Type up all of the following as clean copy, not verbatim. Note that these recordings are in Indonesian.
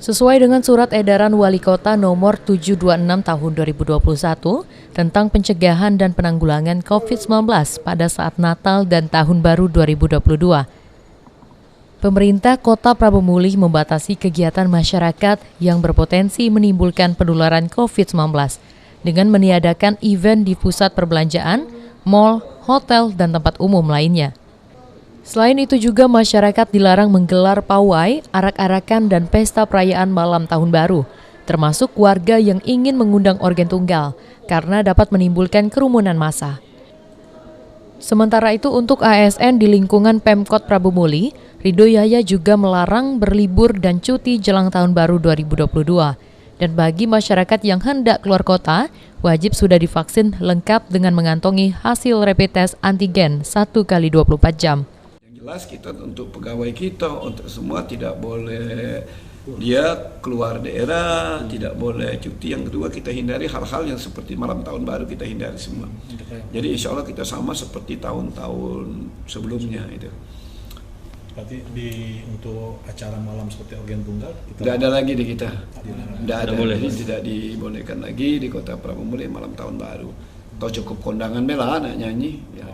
Sesuai dengan Surat Edaran Wali Kota Nomor 726 Tahun 2021 tentang pencegahan dan penanggulangan COVID-19 pada saat Natal dan Tahun Baru 2022, pemerintah Kota Prabu Mulih membatasi kegiatan masyarakat yang berpotensi menimbulkan penularan COVID-19 dengan meniadakan event di pusat perbelanjaan, mal, hotel, dan tempat umum lainnya. Selain itu juga masyarakat dilarang menggelar pawai, arak-arakan, dan pesta perayaan malam tahun baru, termasuk warga yang ingin mengundang organ tunggal, karena dapat menimbulkan kerumunan massa. Sementara itu untuk ASN di lingkungan Pemkot Prabu Mulih, Ridho Yahya juga melarang berlibur dan cuti jelang tahun baru 2022. Dan bagi masyarakat yang hendak keluar kota, wajib sudah divaksin lengkap dengan mengantongi hasil rapid test antigen 1x24 jam. Jelas kita untuk pegawai kita, untuk semua tidak boleh dia keluar daerah, tidak boleh cuti. Yang kedua kita hindari hal-hal yang seperti malam tahun baru, kita hindari semua. Jadi insya Allah kita sama seperti tahun-tahun sebelumnya itu. Berarti untuk acara malam seperti organ tunggal tidak ada lagi di kita, tidak ada, tidak dibolehkan lagi di Kota Prabu Mulih malam tahun baru. Atau cukup kondangan mela anak nyanyi. Ya.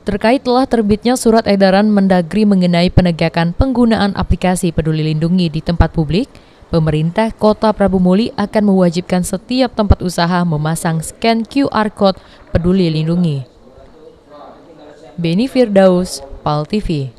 Terkait telah terbitnya surat edaran Mendagri mengenai penegakan penggunaan aplikasi Peduli Lindungi di tempat publik, pemerintah Kota Prabu Mulih akan mewajibkan setiap tempat usaha memasang scan QR Code Peduli Lindungi. Beni Firdaus, PAL TV.